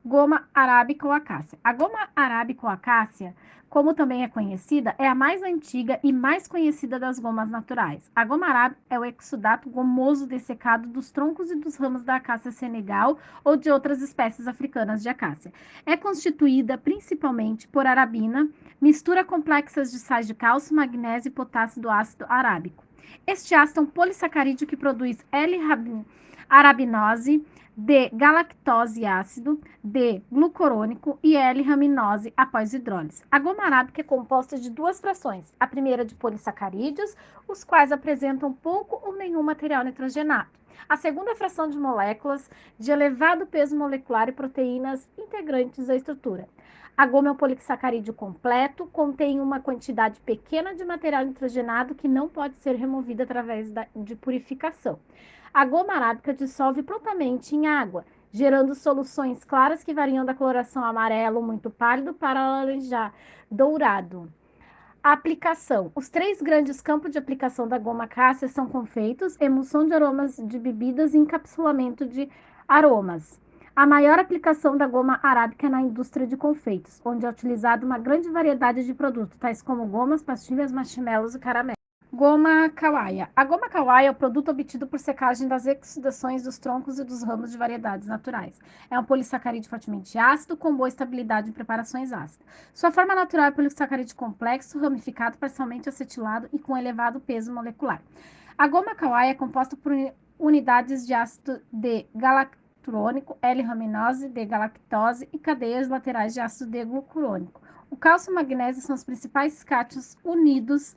Goma arábica ou acácia. A goma arábica ou acácia, como também é conhecida, é a mais antiga e mais conhecida das gomas naturais. A goma arábica é o exudato gomoso dessecado dos troncos e dos ramos da acácia senegal ou de outras espécies africanas de acácia. É constituída principalmente por arabina, mistura complexa de sais de cálcio, magnésio e potássio do ácido arábico. Este ácido é um polissacarídeo que produz L-arabinose, D-galactose ácido, D-glucurônico e L-raminose após hidrólise. A goma arábica é composta de duas frações. A primeira de polissacarídeos, os quais apresentam pouco ou nenhum material nitrogenado. A segunda fração de moléculas de elevado peso molecular e proteínas integrantes da estrutura. A goma é um polissacarídeo completo, contém uma quantidade pequena de material nitrogenado que não pode ser removido através de purificação. A goma arábica dissolve prontamente em água, gerando soluções claras que variam da coloração amarelo muito pálido para laranja dourado. A aplicação. Os três grandes campos de aplicação da goma cássia são confeitos, emulsão de aromas de bebidas e encapsulamento de aromas. A maior aplicação da goma arábica é na indústria de confeitos, onde é utilizada uma grande variedade de produtos, tais como gomas, pastilhas, marshmallows e caramelos. Goma kawaia. A goma kawaia é o produto obtido por secagem das exudações dos troncos e dos ramos de variedades naturais. É um polissacarídeo fortemente ácido, com boa estabilidade em preparações ácidas. Sua forma natural é polissacarídeo complexo, ramificado, parcialmente acetilado e com elevado peso molecular. A goma kawaia é composta por unidades de ácido D-galacturônico, L-raminose, D-galactose e cadeias laterais de ácido D-glucurônico. O cálcio e o magnésio são os principais cátions unidos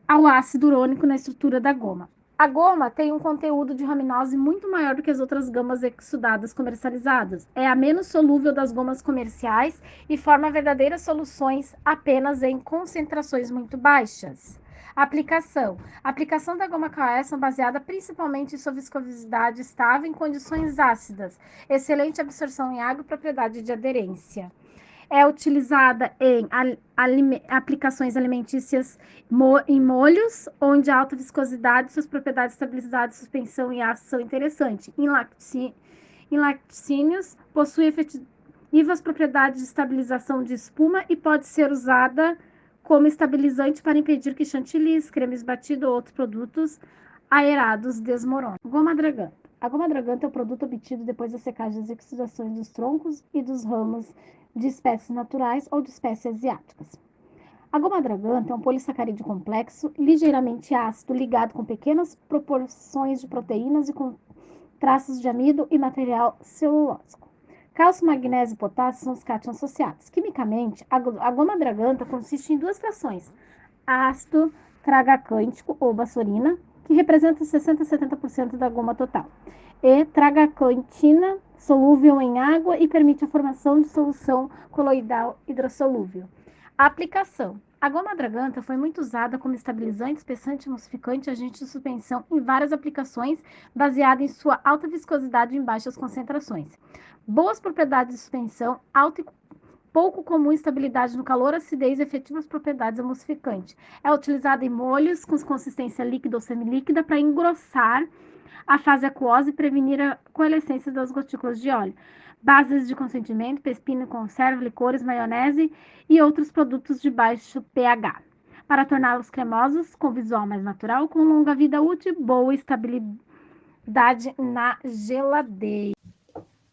ao ácido urônico na estrutura da goma. A goma tem um conteúdo de raminose muito maior do que as outras gamas exudadas comercializadas. É a menos solúvel das gomas comerciais e forma verdadeiras soluções apenas em concentrações muito baixas. Aplicação. A aplicação da goma KS é baseada principalmente em sua viscosidade estável em condições ácidas, excelente absorção em água e propriedade de aderência. É utilizada em aplicações alimentícias em molhos, onde a alta viscosidade, suas propriedades estabilizadas, suspensão e ácido são interessantes. Em laticínios, possui efetivas propriedades de estabilização de espuma e pode ser usada como estabilizante para impedir que chantilly, cremes batidos ou outros produtos aerados desmoronem. Goma draganta. A goma draganta é o produto obtido depois da secagem das exudações dos troncos e dos ramos de espécies naturais ou de espécies asiáticas. A goma draganta é um polissacarídeo complexo, ligeiramente ácido, ligado com pequenas proporções de proteínas e com traços de amido e material celulósico. Cálcio, magnésio e potássio são os cátions associados. Quimicamente, a goma draganta consiste em duas frações: ácido tragacântico ou bassorina, que representa 60 a 70% da goma total, e tragacantina, solúvel em água e permite a formação de solução coloidal hidrossolúvel. A aplicação. A goma draganta foi muito usada como estabilizante, espessante, emulsificante e agente de suspensão em várias aplicações, baseada em sua alta viscosidade em baixas concentrações. Boas propriedades de suspensão, alta e pouco comum estabilidade no calor, acidez e efetivas propriedades emulsificantes. É utilizada em molhos com consistência líquida ou semilíquida para engrossar a fase aquosa e prevenir a coalescência das gotículas de óleo. Bases de consentimento, pepino, conserva, licores, maionese e outros produtos de baixo pH. Para torná-los cremosos, com visual mais natural, com longa vida útil e boa estabilidade na geladeira.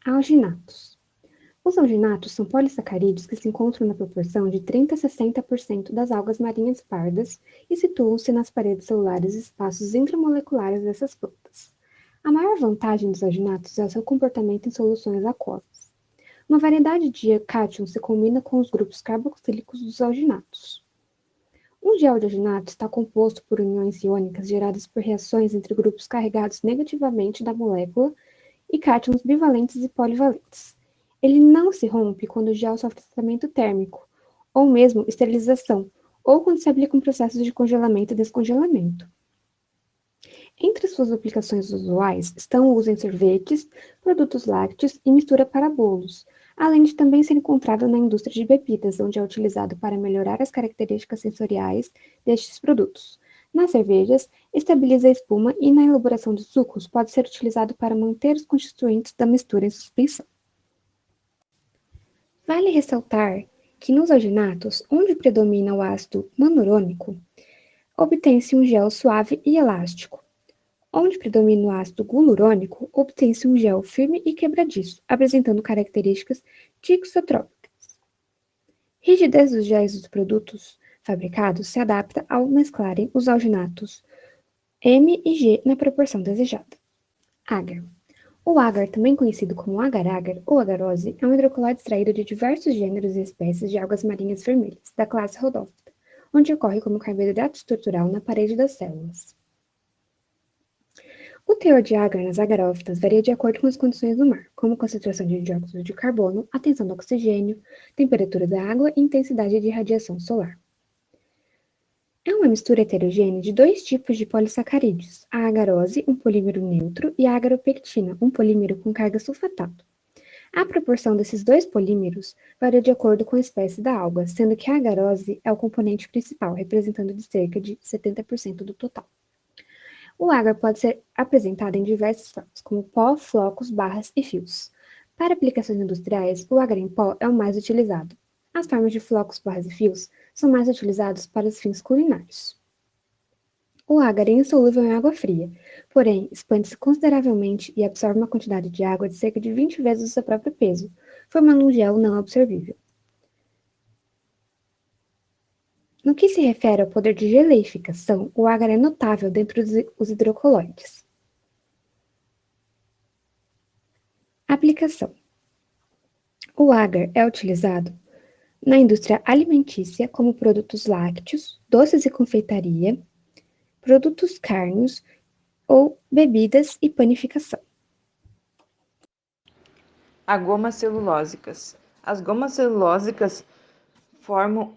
Alginatos. Os alginatos são polissacarídeos que se encontram na proporção de 30 a 60% das algas marinhas pardas e situam-se nas paredes celulares e espaços intramoleculares dessas plantas. A maior vantagem dos alginatos é o seu comportamento em soluções aquosas. Uma variedade de cátions se combina com os grupos carboxílicos dos alginatos. Um gel de alginato está composto por uniões iônicas geradas por reações entre grupos carregados negativamente da molécula e cátions bivalentes e polivalentes. Ele não se rompe quando o gel sofre tratamento térmico, ou mesmo esterilização, ou quando se aplica um processo de congelamento e descongelamento. Entre suas aplicações usuais estão o uso em sorvetes, produtos lácteos e mistura para bolos, além de também ser encontrado na indústria de bebidas, onde é utilizado para melhorar as características sensoriais destes produtos. Nas cervejas, estabiliza a espuma e na elaboração de sucos pode ser utilizado para manter os constituintes da mistura em suspensão. Vale ressaltar que nos alginatos, onde predomina o ácido manurônico, obtém-se um gel suave e elástico. Onde predomina o ácido gulurônico, obtém-se um gel firme e quebradiço, apresentando características tixotrópicas. Rigidez dos géis dos produtos fabricados se adapta ao mesclarem os alginatos M e G na proporção desejada. Agar. O agar, também conhecido como agar-agar ou agarose, é um hidrocolóide extraído de diversos gêneros e espécies de algas marinhas vermelhas, da classe Rhodophyta, onde ocorre como carboidrato estrutural na parede das células. O teor de agar nas agarófitas varia de acordo com as condições do mar, como concentração de dióxido de carbono, a tensão do oxigênio, temperatura da água e intensidade de radiação solar. É uma mistura heterogênea de dois tipos de polissacarídeos, a agarose, um polímero neutro, e a agaropectina, um polímero com carga sulfatato. A proporção desses dois polímeros varia de acordo com a espécie da alga, sendo que a agarose é o componente principal, representando de cerca de 70% do total. O agar pode ser apresentado em diversas formas, como pó, flocos, barras e fios. Para aplicações industriais, o agar em pó é o mais utilizado. As formas de flocos, barras e fios são mais utilizados para os fins culinários. O agar é insolúvel em água fria, porém expande-se consideravelmente e absorve uma quantidade de água de cerca de 20 vezes o seu próprio peso, formando um gel não absorvível. No que se refere ao poder de geleificação, o agar é notável dentre os hidrocoloides. Aplicação. O agar é utilizado na indústria alimentícia como produtos lácteos, doces e confeitaria, produtos cárneos ou bebidas e panificação. Agomas celulósicas. As gomas celulósicas formam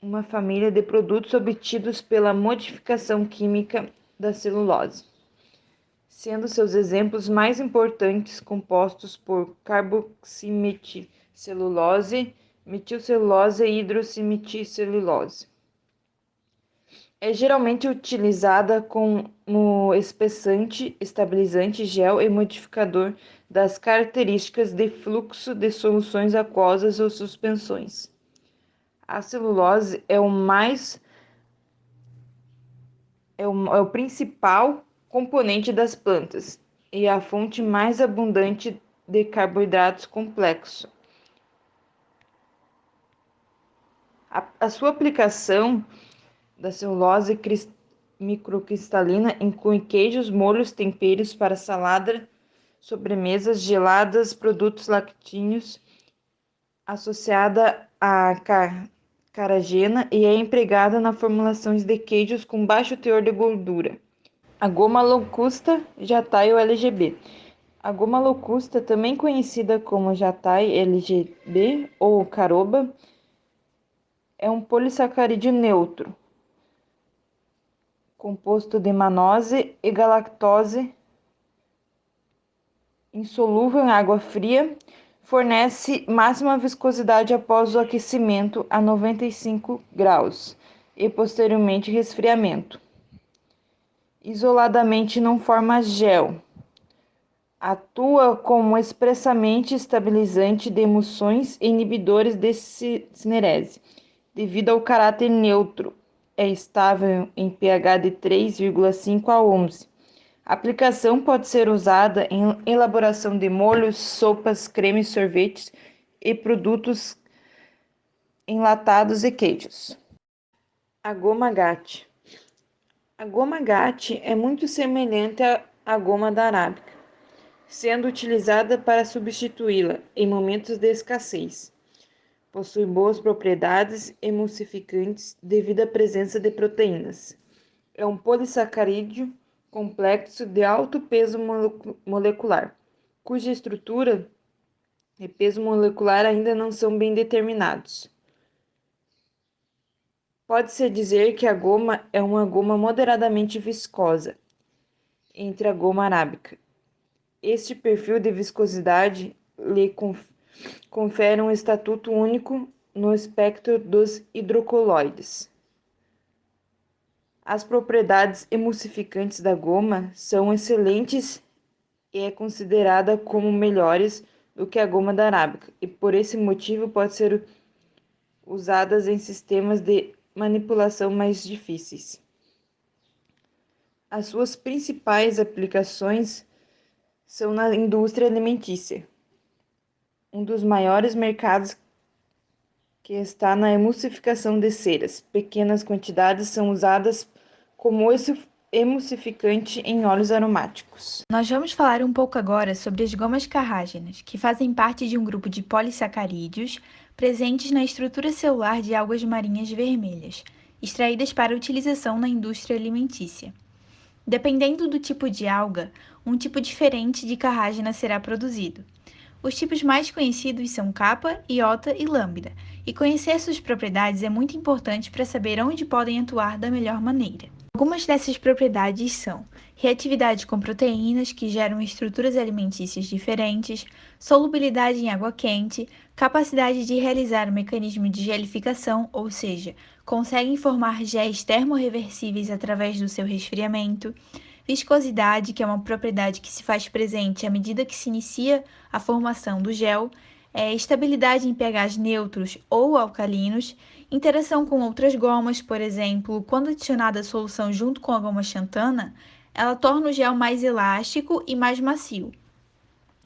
uma família de produtos obtidos pela modificação química da celulose, sendo seus exemplos mais importantes compostos por carboximetilcelulose, metilcelulose e hidroximetilcelulose. É geralmente utilizada como espessante, estabilizante, gel e modificador das características de fluxo de soluções aquosas ou suspensões. A celulose é o principal componente das plantas e a fonte mais abundante de carboidratos complexos. A sua aplicação da celulose microcristalina inclui queijos, molhos, temperos para salada, sobremesas, geladas, produtos lácteos, associada a carragena e é empregada na formulação de queijos com baixo teor de gordura. A goma locusta Jataí ou LGB. A goma locusta, também conhecida como Jataí, LGB ou caroba, é um polissacarídeo neutro, composto de manose e galactose, insolúvel em água fria, fornece máxima viscosidade após o aquecimento a 95 graus e posteriormente resfriamento. Isoladamente não forma gel. Atua como expressamente estabilizante de emulsões e inibidores de cinerese. Devido ao caráter neutro, é estável em pH de 3,5 a 11. A aplicação pode ser usada em elaboração de molhos, sopas, cremes, sorvetes e produtos enlatados e queijos. A goma agate. A goma agate é muito semelhante à goma da arábica, sendo utilizada para substituí-la em momentos de escassez. Possui boas propriedades emulsificantes devido à presença de proteínas. É um polissacarídeo complexo de alto peso molecular, cuja estrutura e peso molecular ainda não são bem determinados. Pode-se dizer que a goma é uma goma moderadamente viscosa, entre a goma arábica. Este perfil de viscosidade lhe confere um estatuto único no espectro dos hidrocoloides. As propriedades emulsificantes da goma são excelentes e é considerada como melhores do que a goma da arábica e por esse motivo pode ser usadas em sistemas de manipulação mais difíceis. As suas principais aplicações são na indústria alimentícia, um dos maiores mercados que está na emulsificação de ceras. Pequenas quantidades são usadas como emulsificante em óleos aromáticos. Nós vamos falar um pouco agora sobre as gomas carrágenas, que fazem parte de um grupo de polissacarídeos presentes na estrutura celular de algas marinhas vermelhas, extraídas para utilização na indústria alimentícia. Dependendo do tipo de alga, um tipo diferente de carrágena será produzido. Os tipos mais conhecidos são capa, iota e lambda, e conhecer suas propriedades é muito importante para saber onde podem atuar da melhor maneira. Algumas dessas propriedades são reatividade com proteínas, que geram estruturas alimentícias diferentes, solubilidade em água quente, capacidade de realizar o mecanismo de gelificação, ou seja, conseguem formar géis termorreversíveis através do seu resfriamento, viscosidade, que é uma propriedade que se faz presente à medida que se inicia a formação do gel, estabilidade em pHs neutros ou alcalinos, interação com outras gomas, por exemplo, quando adicionada a solução junto com a goma xantana, ela torna o gel mais elástico e mais macio.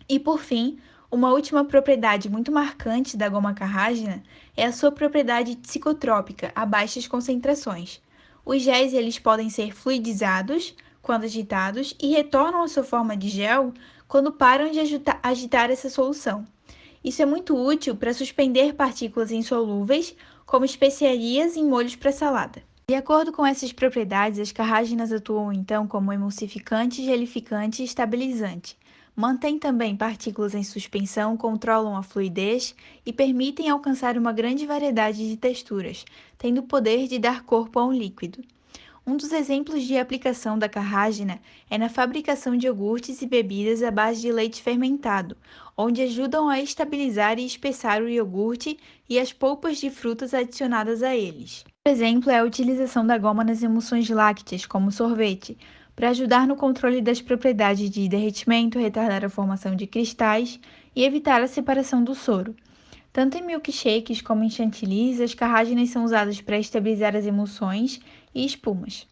E por fim, uma última propriedade muito marcante da goma carrágena é a sua propriedade psicotrópica a baixas concentrações. Os géis eles podem ser fluidizados quando agitados e retornam à sua forma de gel quando param de agitar essa solução. Isso é muito útil para suspender partículas insolúveis, como especiarias em molhos para salada. De acordo com essas propriedades, as carrágenas atuam então como emulsificante, gelificante e estabilizante. Mantêm também partículas em suspensão, controlam a fluidez e permitem alcançar uma grande variedade de texturas, tendo o poder de dar corpo a um líquido. Um dos exemplos de aplicação da carrágena é na fabricação de iogurtes e bebidas à base de leite fermentado, onde ajudam a estabilizar e espessar o iogurte e as polpas de frutas adicionadas a eles. Por exemplo, é a utilização da goma nas emulsões lácteas, como sorvete, para ajudar no controle das propriedades de derretimento, retardar a formação de cristais e evitar a separação do soro. Tanto em milkshakes como em chantilly, as carrágenas são usadas para estabilizar as emulsões e espumas.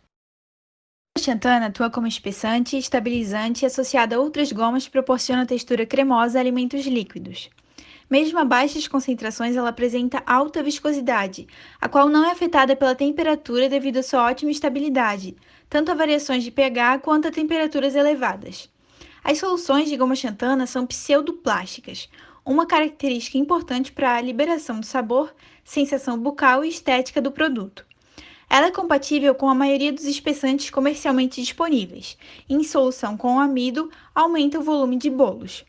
A xantana atua como espessante, estabilizante e associada a outras gomas proporciona textura cremosa a alimentos líquidos. Mesmo a baixas concentrações, ela apresenta alta viscosidade, a qual não é afetada pela temperatura devido à sua ótima estabilidade, tanto a variações de pH quanto a temperaturas elevadas. As soluções de goma xantana são pseudoplásticas, uma característica importante para a liberação do sabor, sensação bucal e estética do produto. Ela é compatível com a maioria dos espessantes comercialmente disponíveis. Em solução com amido, aumenta o volume de bolos.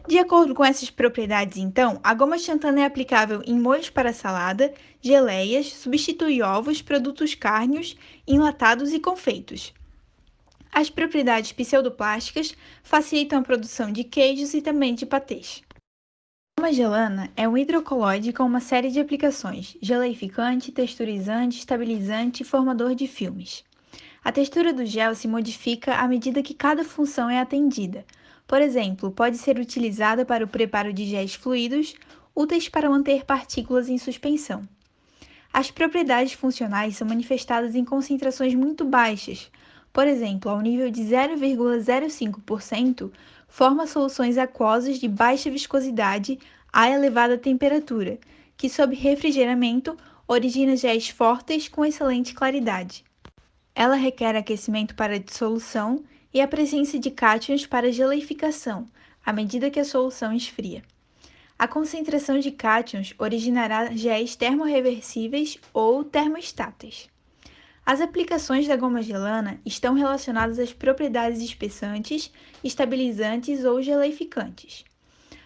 De acordo com essas propriedades, então, a goma xantana é aplicável em molhos para salada, geleias, substitui ovos, produtos cárneos, enlatados e confeitos. As propriedades pseudoplásticas facilitam a produção de queijos e também de patês. A goma gelana é um hidrocoloide com uma série de aplicações: geleificante, texturizante, estabilizante e formador de filmes. A textura do gel se modifica à medida que cada função é atendida. Por exemplo, pode ser utilizada para o preparo de géis fluidos, úteis para manter partículas em suspensão. As propriedades funcionais são manifestadas em concentrações muito baixas. Por exemplo, ao nível de 0,05%, forma soluções aquosas de baixa viscosidade a elevada temperatura, que sob refrigeramento origina géis fortes com excelente claridade. Ela requer aquecimento para dissolução e a presença de cátions para geleificação, à medida que a solução esfria. A concentração de cátions originará géis termorreversíveis ou termoestáteis. As aplicações da goma gelana estão relacionadas às propriedades espessantes, estabilizantes ou geleificantes.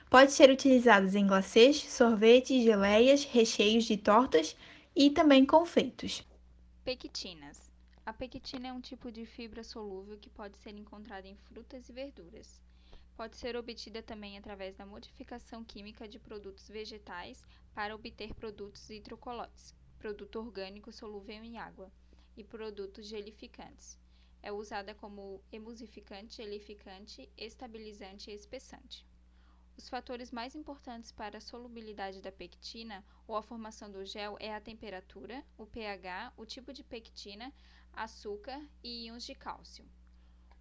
Pode ser utilizadas em glacês, sorvetes, geleias, recheios de tortas e também confeitos. Pectinas. A pectina é um tipo de fibra solúvel que pode ser encontrada em frutas e verduras. Pode ser obtida também através da modificação química de produtos vegetais para obter produtos hidrocoloides, produto orgânico solúvel em água, e produtos gelificantes. É usada como emulsificante, gelificante, estabilizante e espessante. Os fatores mais importantes para a solubilidade da pectina ou a formação do gel é a temperatura, o pH, o tipo de pectina, açúcar e íons de cálcio.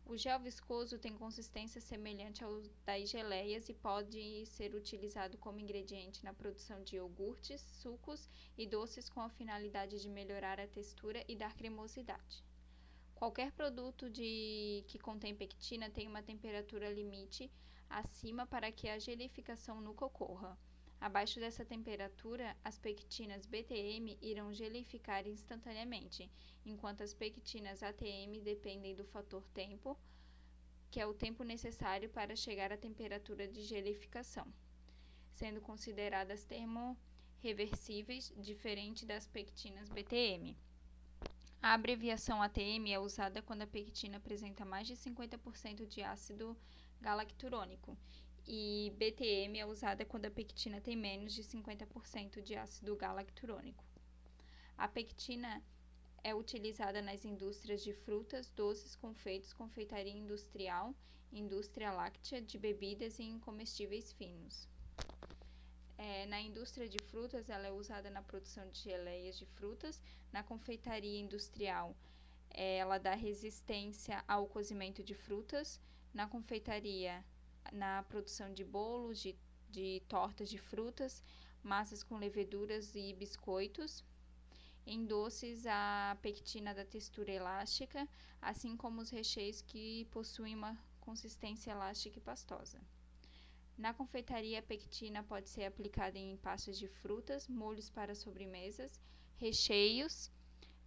O gel viscoso tem consistência semelhante ao das geleias e pode ser utilizado como ingrediente na produção de iogurtes, sucos e doces com a finalidade de melhorar a textura e dar cremosidade. Qualquer produto que contém pectina tem uma temperatura limite acima para que a gelificação nunca ocorra. Abaixo dessa temperatura, as pectinas BTM irão gelificar instantaneamente, enquanto as pectinas ATM dependem do fator tempo, que é o tempo necessário para chegar à temperatura de gelificação, sendo consideradas termorreversíveis, diferente das pectinas BTM. A abreviação ATM é usada quando a pectina apresenta mais de 50% de ácido galacturônico, e BTM é usada quando a pectina tem menos de 50% de ácido galacturônico. A pectina é utilizada nas indústrias de frutas, doces, confeitos, confeitaria industrial, indústria láctea, de bebidas e em comestíveis finos. Na indústria de frutas, ela é usada na produção de geleias de frutas. Na confeitaria industrial, ela dá resistência ao cozimento de frutas. Na confeitaria, na produção de bolos, de tortas de frutas, massas com leveduras e biscoitos. Em doces, a pectina dá textura elástica, assim como os recheios que possuem uma consistência elástica e pastosa. Na confeitaria, a pectina pode ser aplicada em pastas de frutas, molhos para sobremesas, recheios,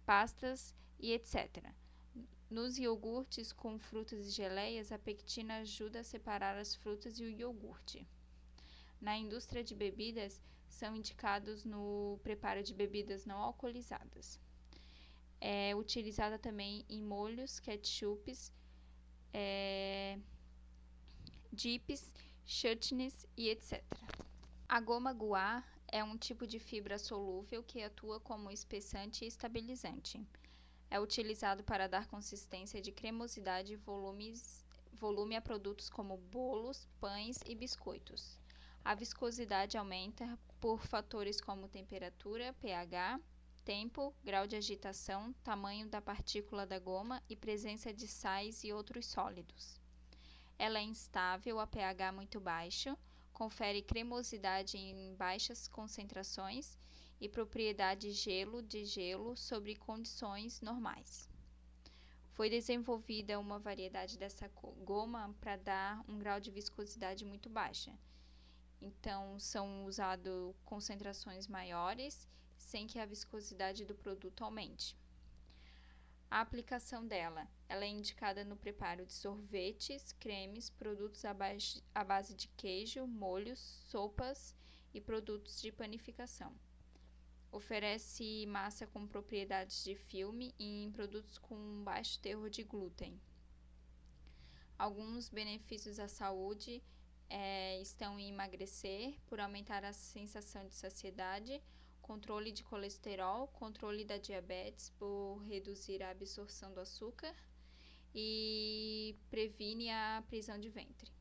pastas e etc. Nos iogurtes com frutas e geleias, a pectina ajuda a separar as frutas e o iogurte. Na indústria de bebidas, são indicados no preparo de bebidas não alcoolizadas. É utilizada também em molhos, ketchups, dips, chutneys e etc. A goma guar é um tipo de fibra solúvel que atua como espessante e estabilizante. É utilizado para dar consistência de cremosidade e volume a produtos como bolos, pães e biscoitos. A viscosidade aumenta por fatores como temperatura, pH, tempo, grau de agitação, tamanho da partícula da goma e presença de sais e outros sólidos. Ela é instável a pH muito baixo, confere cremosidade em baixas concentrações e propriedade de gelo sobre condições normais. Foi desenvolvida uma variedade dessa goma para dar um grau de viscosidade muito baixa. Então, são usadas concentrações maiores, sem que a viscosidade do produto aumente. A aplicação dela, ela é indicada no preparo de sorvetes, cremes, produtos à base de queijo, molhos, sopas e produtos de panificação. Oferece massa com propriedades de filme e em produtos com baixo teor de glúten. Alguns benefícios à saúde estão em emagrecer, por aumentar a sensação de saciedade, controle de colesterol, controle da diabetes por reduzir a absorção do açúcar e previne a prisão de ventre.